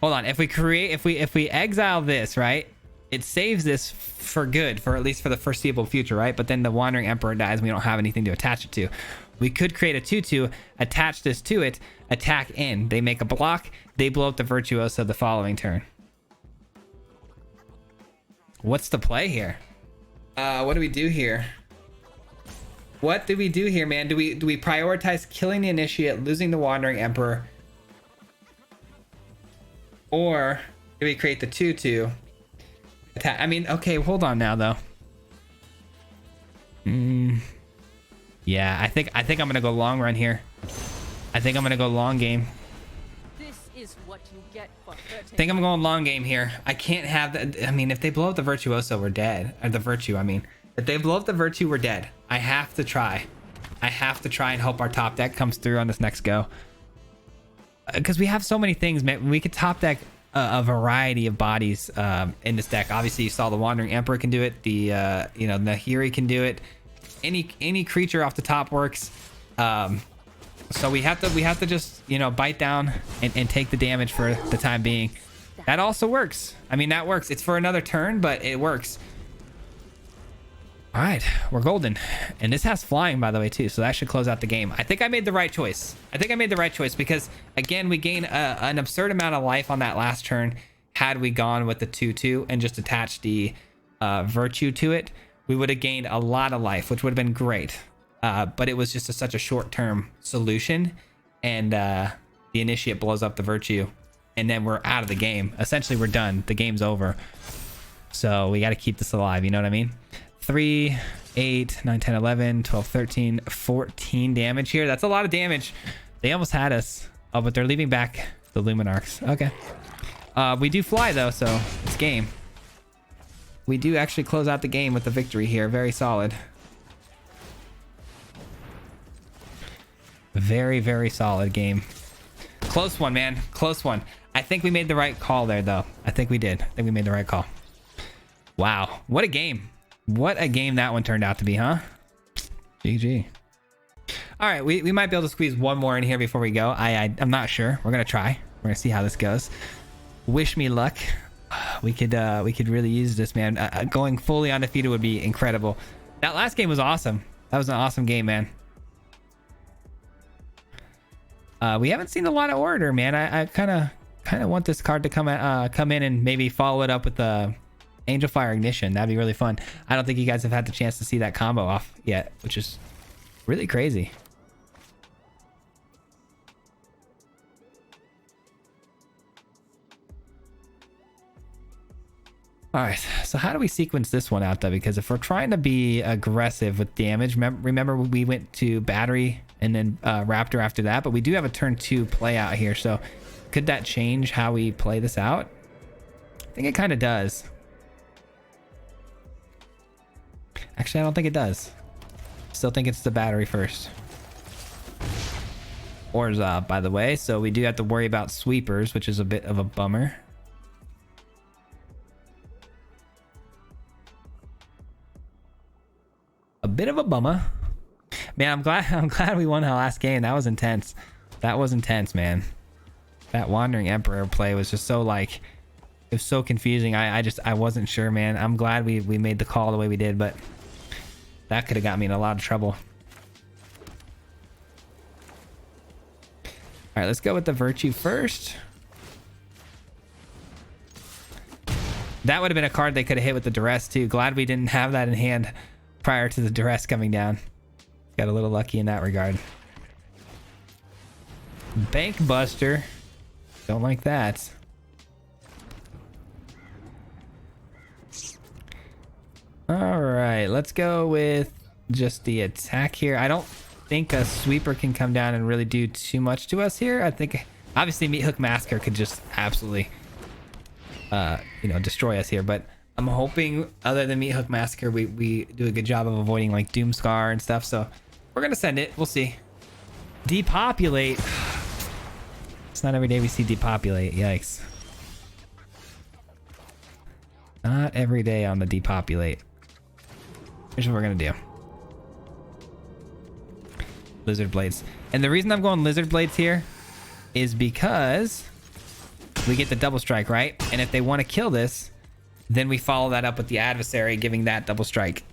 If we exile this, right? It saves this for good, for at least for the foreseeable future, right? But then the Wandering Emperor dies. We don't have anything to attach it to. We could create a 2/2, attach this to it, attack in. They make a block. They blow up the Virtuoso the following turn. What's the play here? What do we do here? What do we do here, man? Do we prioritize killing the Initiate, losing the Wandering Emperor? Or do we create the 2/2? Attack? I mean, okay, hold on now though. Yeah, I think I'm gonna go long run here. I think I'm gonna go long game. This is what you get for hurting. I think I'm going long game here. I can't have that. I mean, if they blow up the Virtuoso, we're dead. Or the Virtue, I mean. If they blow up the Virtue, we're dead. I have to try. I have to try and hope our top deck comes through on this next go. Because we have so many things, man. We could top deck a variety of bodies in this deck. Obviously, you saw the Wandering Emperor can do it. The you know, Nahiri can do it. Any creature off the top works. So we have to just, you know, bite down and take the damage for the time being. That also works. I mean, that works. It's for another turn, but it works. All right, we're golden. And this has flying, by the way, too. So that should close out the game. I think I made the right choice. Because, again, we gain an absurd amount of life on that last turn. Had we gone with the 2/2 and just attached the virtue to it, we would have gained a lot of life, which would have been great. But it was just such a short-term solution. And the initiate blows up the virtue. And then we're out of the game. Essentially, we're done. The game's over. So we got to keep this alive. You know what I mean? 3, 8, 9, 10, 11, 12, 13, 14 damage here. That's a lot of damage. They almost had us. Oh, but they're leaving back the Luminarchs. Okay. We do fly, though, so it's game. We do actually close out the game with the victory here. Very solid. Very, very solid game. Close one, man. Close one. I think we made the right call there, though. I think we did. I think we made the right call. Wow. What a game. What a game that one turned out to be, huh? GG. All right, we might be able to squeeze one more in here before we go. I'm not sure. We're gonna try. We're gonna see how this goes. Wish me luck. We could really use this, man. Going fully undefeated would be incredible. That last game was awesome. That was an awesome game, man. We haven't seen a lot of order, man. I kind of want this card to come in and maybe follow it up with the Angel Fire Ignition. That'd be really fun. I don't think you guys have had the chance to see that combo off yet, which is really crazy. All right, so how do we sequence this one out, though? Because if we're trying to be aggressive with damage, remember we went to Battery and then Raptor after that, but we do have a turn 2 play out here. So could that change how we play this out? I think it kind of does. Actually, I don't think it does. Still think it's the Battery first. Ors up, by the way, so we do have to worry about sweepers, which is a bit of a bummer. A bit of a bummer. Man, I'm glad we won that last game. That was intense. That was intense, man. That Wandering Emperor play was just so, like, it was so confusing. I wasn't sure, man. I'm glad we made the call the way we did, but that could have got me in a lot of trouble. All right, let's go with the Virtue first. That would have been a card they could have hit with the Duress too. Glad we didn't have that in hand prior to the Duress coming down. Got a little lucky in that regard. Bank Buster. Don't like that. All right, let's go with just the attack here. I don't think a sweeper can come down and really do too much to us here. I think obviously Meat Hook Massacre could just absolutely you know, destroy us here, but I'm hoping other than Meat Hook Massacre we do a good job of avoiding like Doomscar and stuff. So we're gonna send it. We'll see. Depopulate. It's not every day we see depopulate. Yikes. Not every day on the depopulate. Here's what we're gonna do. Lizard Blades. And the reason I'm going Lizard Blades here is because we get the double strike, right? And if they want to kill this, then we follow that up with the adversary, giving that double strike.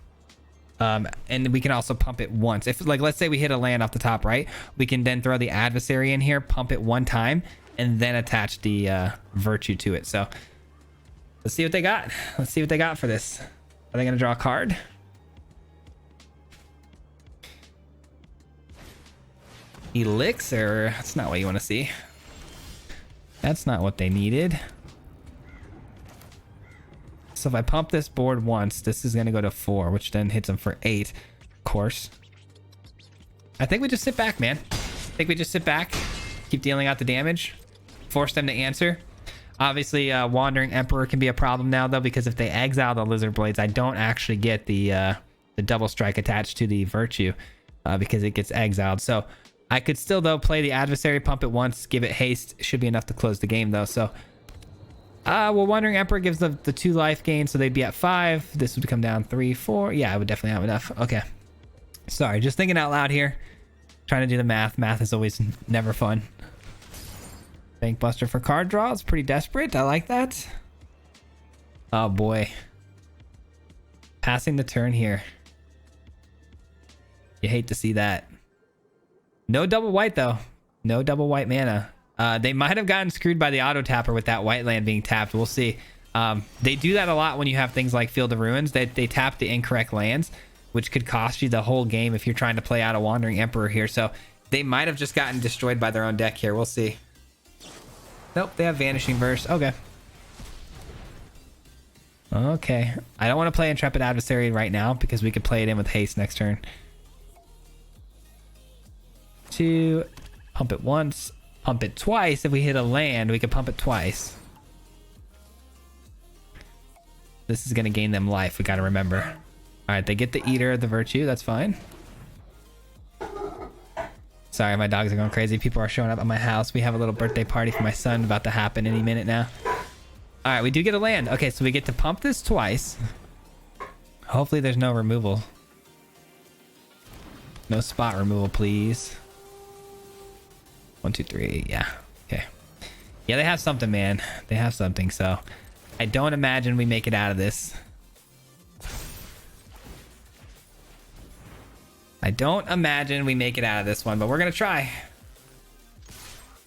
And we can also pump it once. If, like, let's say we hit a land off the top, right? We can then throw the adversary in here, pump it one time, and then attach the virtue to it. So let's see what they got. Let's see what they got for this. Are they going to draw a card? Elixir. That's not what you want to see. That's not what they needed. So if I pump this board once, this is going to go to 4, which then hits them for 8, of course. I think we just sit back, man. I think we just sit back, keep dealing out the damage, force them to answer. Obviously, Wandering Emperor can be a problem now, though, because if they exile the Lizard Blades, I don't actually get the double strike attached to the Virtue because it gets exiled. So I could still, though, play the adversary, pump it once, give it haste. Should be enough to close the game, though. So Well, Wandering Emperor gives the 2 life gain, so they'd be at 5. This would come down 3, 4. Yeah, I would definitely have enough. Okay. Sorry, just thinking out loud here. Trying to do the math. Math is always never fun. Bankbuster for card draw. It's pretty desperate. I like that. Oh, boy. Passing the turn here. You hate to see that. No double white, though. No double white mana. They might have gotten screwed by the auto tapper with that white land being tapped. We'll see. They do that a lot when you have things like Field of Ruins. They tap the incorrect lands, which could cost you the whole game if you're trying to play out a Wandering Emperor here. So they might have just gotten destroyed by their own deck here. We'll see. Nope, they have Vanishing Verse. Okay. Okay. I don't want to play Intrepid Adversary right now because we could play it in with haste next turn. 2. Pump it once. Pump it twice. If we hit a land, we could pump it twice. This is going to gain them life. We got to remember. All right, they get the Eater of the Virtue. That's fine. Sorry, my dogs are going crazy. People are showing up at my house. We have a little birthday party for my son about to happen any minute now. All right, we do get a land. Okay, so we get to pump this twice. Hopefully there's no removal. No spot removal, please. 1, 2, 3. Yeah. Okay. Yeah, they have something, man. They have something. So I don't imagine we make it out of this. I don't imagine we make it out of this one, but we're going to try.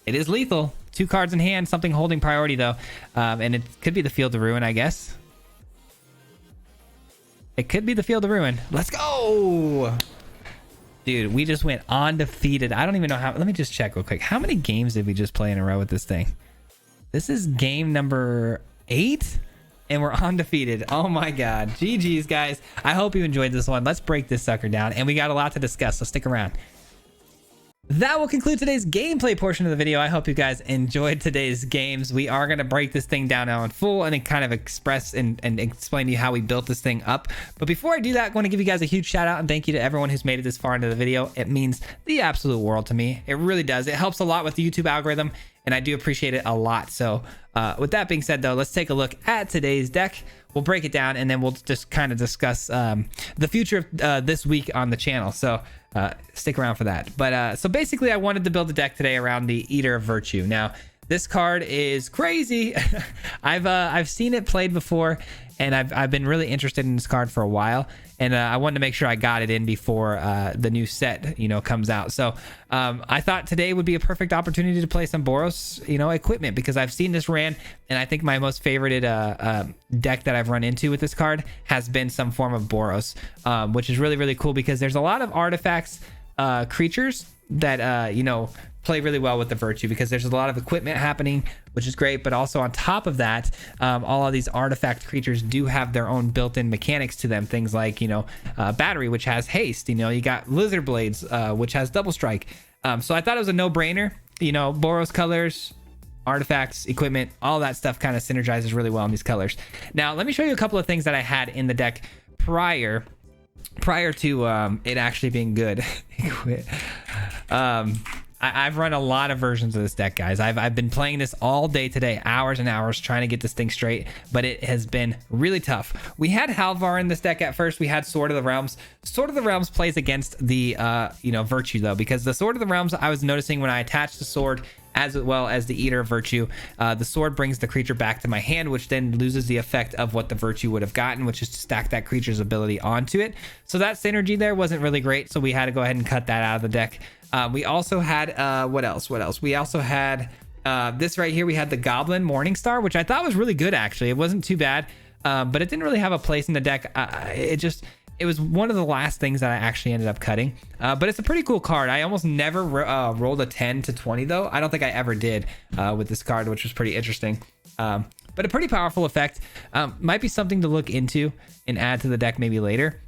It is lethal. 2 cards in hand, something holding priority, though. And it could be the Field of Ruin, I guess. It could be the Field of Ruin. Let's go! Dude, we just went undefeated. I don't even know how. Let me just check real quick. How many games did we just play in a row with this thing? This is game number 8, and we're undefeated. Oh my god. GG's, guys. I hope you enjoyed this one. Let's break this sucker down, and we got a lot to discuss, so stick around. That will conclude today's gameplay portion of the video. I hope you guys enjoyed today's games. We are going to break this thing down now in full and then kind of express and explain to you how we built this thing up. But before I do that, I want to give you guys a huge shout out and thank you to everyone who's made it this far into the video. It means the absolute world to me. It really does. It helps a lot with the YouTube algorithm, and I do appreciate it a lot. So with that being said, though, let's take a look at today's deck. We'll break it down, and then we'll just kind of discuss the future of this week on the channel. So stick around for that. But so basically, I wanted to build a deck today around the Eater of Virtue. Now, this card is crazy. I've seen it played before, and I've been really interested in this card for a while. And I wanted to make sure I got it in before the new set, comes out. So I thought today would be a perfect opportunity to play some BOROS, equipment, because I've seen this ran, and I think my most favorited deck that I've run into with this card has been some form of BOROS, which is really, really cool because there's a lot of artifacts, creatures that, play really well with the Virtue, because there's a lot of equipment happening, which is great. But also on top of that, all of these artifact creatures do have their own built-in mechanics to them. Things like, Battery, which has haste. You got Lizard Blades, which has double strike. So I thought it was a no-brainer. Boros colors, artifacts, equipment, all that stuff kind of synergizes really well in these colors. Now, let me show you a couple of things that I had in the deck prior to it actually being good. I've run a lot of versions of this deck, guys. I've been playing this all day today, hours and hours, trying to get this thing straight, but it has been really tough. We had Halvar in this deck at first. We had Sword of the Realms. Sword of the Realms plays against the Virtue, though, because the Sword of the Realms, I was noticing when I attached the sword as well as the Eater of Virtue, the sword brings the creature back to my hand, which then loses the effect of what the Virtue would have gotten, which is to stack that creature's ability onto it. So that synergy there wasn't really great, so we had to go ahead and cut that out of the deck. We also had what else? We also had this right here. We had the Goblin Morningstar, which I thought was really good, actually. It wasn't too bad, but it didn't really have a place in the deck. It was one of the last things that I actually ended up cutting, but it's a pretty cool card. I almost never rolled a 10 to 20, though. I don't think I ever did with this card, which was pretty interesting. But a pretty powerful effect. Might be something to look into and add to the deck maybe later.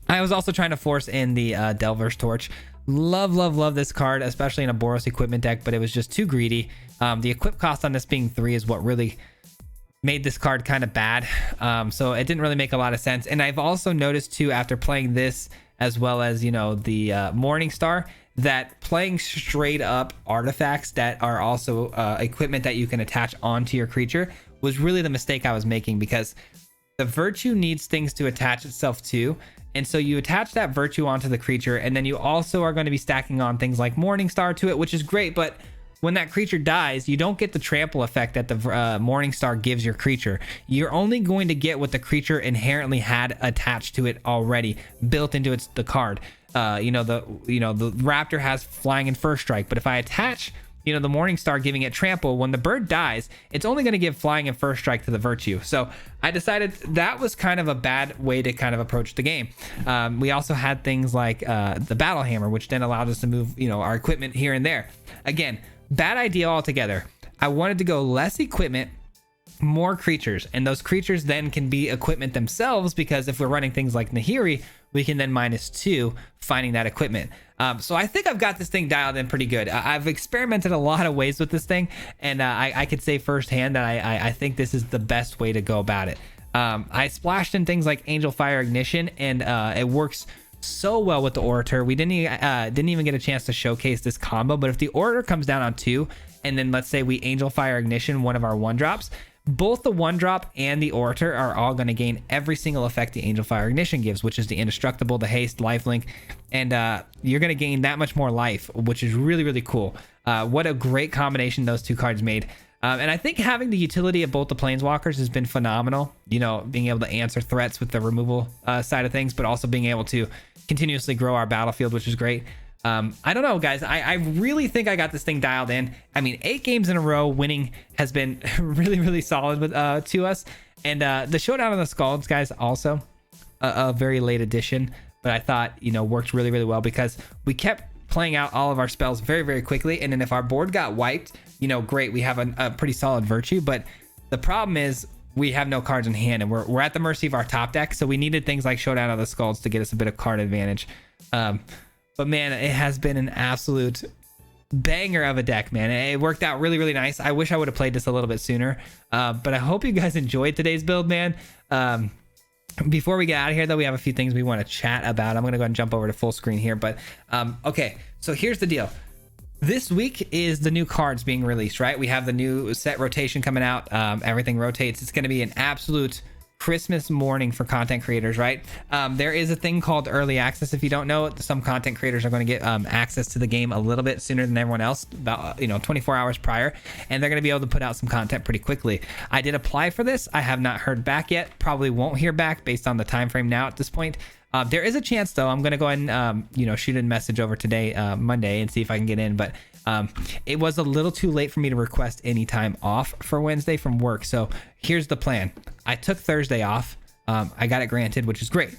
I was also trying to force in the Delver's Torch. Love this card, especially in a Boros equipment deck, but it was just too greedy. The equip cost on this being 3 is what really made this card kind of bad. So it didn't really make a lot of sense. And I've also noticed too, after playing this as well as, the Morningstar, that playing straight up artifacts that are also equipment that you can attach onto your creature was really the mistake I was making, because the virtue needs things to attach itself to. And so you attach that virtue onto the creature, and then you also are going to be stacking on things like Morningstar to it, which is great. But when that creature dies, you don't get the trample effect that the Morningstar gives your creature. You're only going to get what the creature inherently had attached to it already, built into the card. The Raptor has flying and first strike, but if I attach the Morningstar giving it trample, when the bird dies, it's only going to give flying and first strike to the virtue. So I decided that was kind of a bad way to kind of approach the game. We also had things like the battle hammer, which then allowed us to move our equipment here and there. Again, bad idea altogether. I wanted to go less equipment, more creatures, and those creatures then can be equipment themselves, because if we're running things like Nahiri, we can then -2 finding that equipment. So I think I've got this thing dialed in pretty good. I've experimented a lot of ways with this thing, and I could say firsthand that I think this is the best way to go about it. I splashed in things like Angel Fire Ignition, and it works so well with the Orator. We didn't even get a chance to showcase this combo, but if the Orator comes down on 2, and then let's say we Angel Fire Ignition one of our 1-drops, both the 1-drop and the Orator are all going to gain every single effect the Angel Fire Ignition gives, which is the Indestructible, the Haste, Lifelink, and you're going to gain that much more life, which is really, really cool. What a great combination those two cards made. And I think having the utility of both the Planeswalkers has been phenomenal. Being able to answer threats with the removal side of things, but also being able to continuously grow our battlefield, which is great. I don't know, guys. I really think I got this thing dialed in. I mean, 8 games in a row winning has been really, really solid with to us. And the Showdown of the Scalds, guys, also a very late addition, but I thought worked really, really well, because we kept playing out all of our spells very, very quickly. And then if our board got wiped, great, we have a pretty solid virtue. But the problem is we have no cards in hand, and we're at the mercy of our top deck. So we needed things like Showdown of the Scalds to get us a bit of card advantage. But man, it has been an absolute banger of a deck, man. It worked out really, really nice. I wish I would have played this a little bit sooner. But I hope you guys enjoyed today's build, man. Before we get out of here, though, we have a few things we want to chat about. I'm going to go ahead and jump over to full screen here. But okay, so here's the deal. This week is the new cards being released, right? We have the new set rotation coming out. Everything rotates. It's going to be an absolute Christmas morning for content creators, right? There is a thing called early access. If you don't know, some content creators are going to get access to the game a little bit sooner than everyone else, about 24 hours prior, and they're going to be able to put out some content pretty quickly. I did apply for this. I have not heard back yet. Probably won't hear back based on the time frame now at this point. There is a chance, though. I'm going to go ahead and shoot a message over today, Monday, and see if I can get in. But it was a little too late for me to request any time off for Wednesday from work. So here's the plan. I took Thursday off. I got it granted, which is great,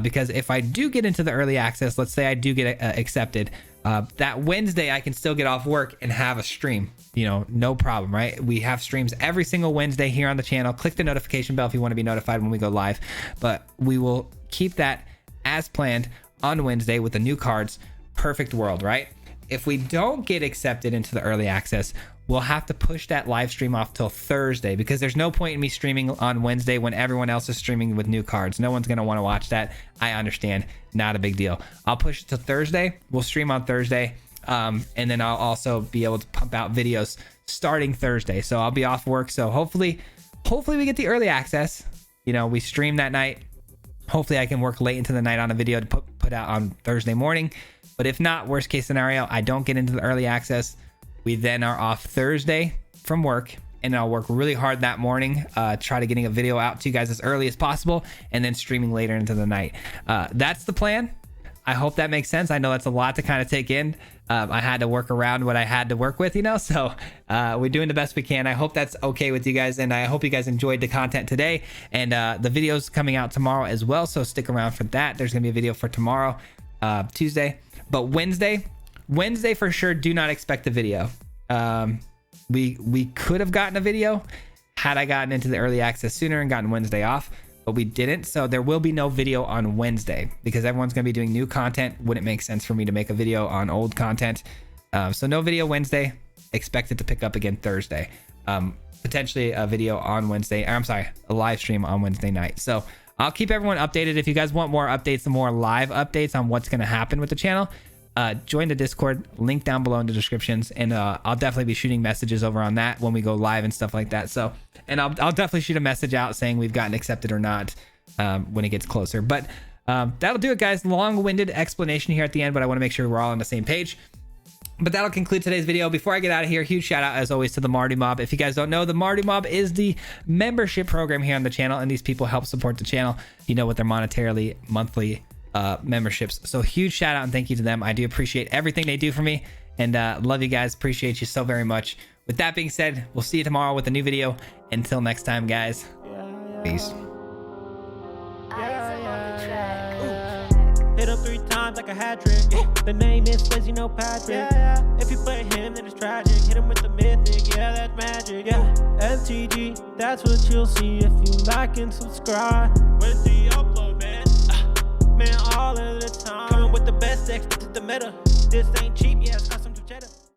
because if I do get into the early access, let's say I do get accepted, that Wednesday I can still get off work and have a stream. No problem, right? We have streams every single Wednesday here on the channel. Click the notification bell if you want to be notified when we go live. But we will keep that as planned on Wednesday with the new cards. Perfect world, right? If we don't get accepted into the early access, we'll have to push that live stream off till Thursday, because there's no point in me streaming on Wednesday when everyone else is streaming with new cards. No one's going to want to watch that. I understand. Not a big deal. I'll push it to Thursday. We'll stream on Thursday. And then I'll also be able to pump out videos starting Thursday. So I'll be off work. So hopefully we get the early access. We stream that night. Hopefully I can work late into the night on a video to put out on Thursday morning. But if not, worst case scenario, I don't get into the early access. We then are off Thursday from work, and I'll work really hard that morning, try to getting a video out to you guys as early as possible, and then streaming later into the night. That's the plan. I hope that makes sense. I know that's a lot to kind of take in. I had to work around what I had to work with, so we're doing the best we can. I hope that's okay with you guys, and I hope you guys enjoyed the content today, and the video's coming out tomorrow as well, so stick around for that. There's gonna be a video for tomorrow, Tuesday, but Wednesday for sure, do not expect a video. We could have gotten a video had I gotten into the early access sooner and gotten Wednesday off, but we didn't. So there will be no video on Wednesday because everyone's going to be doing new content. Wouldn't make sense for me to make a video on old content. So no video Wednesday. Expect it to pick up again Thursday. Potentially a video on Wednesday. I'm sorry, a live stream on Wednesday night. So I'll keep everyone updated. If you guys want more updates and more live updates on what's going to happen with the channel, join the Discord, link down below in the descriptions, and I'll definitely be shooting messages over on that when we go live and stuff like that. So, and I'll definitely shoot a message out saying we've gotten accepted or not when it gets closer. But that'll do it, guys. Long-winded explanation here at the end, but I want to make sure we're all on the same page. But that'll conclude today's video. Before I get out of here, huge shout out as always to the Marty Mob. If you guys don't know, the Marty Mob is the membership program here on the channel, and these people help support the channel, you know, with their monetarily monthly memberships. So huge shout out and thank you to them. I do appreciate everything they do for me, and love you guys. Appreciate you so very much. With that being said, we'll see you tomorrow with a new video. Until next time, guys. Peace. Hit him 3 times like a hat trick. The name is Fizzy, no Patrick. If you play him, then it's tragic. Hit him with the mythic, yeah, that's magic. MTG, that's what you'll see if you like and subscribe. With the upload, man. Man, all of the time. Coming with the best decks, this is the meta. This ain't cheap, yeah, it's got some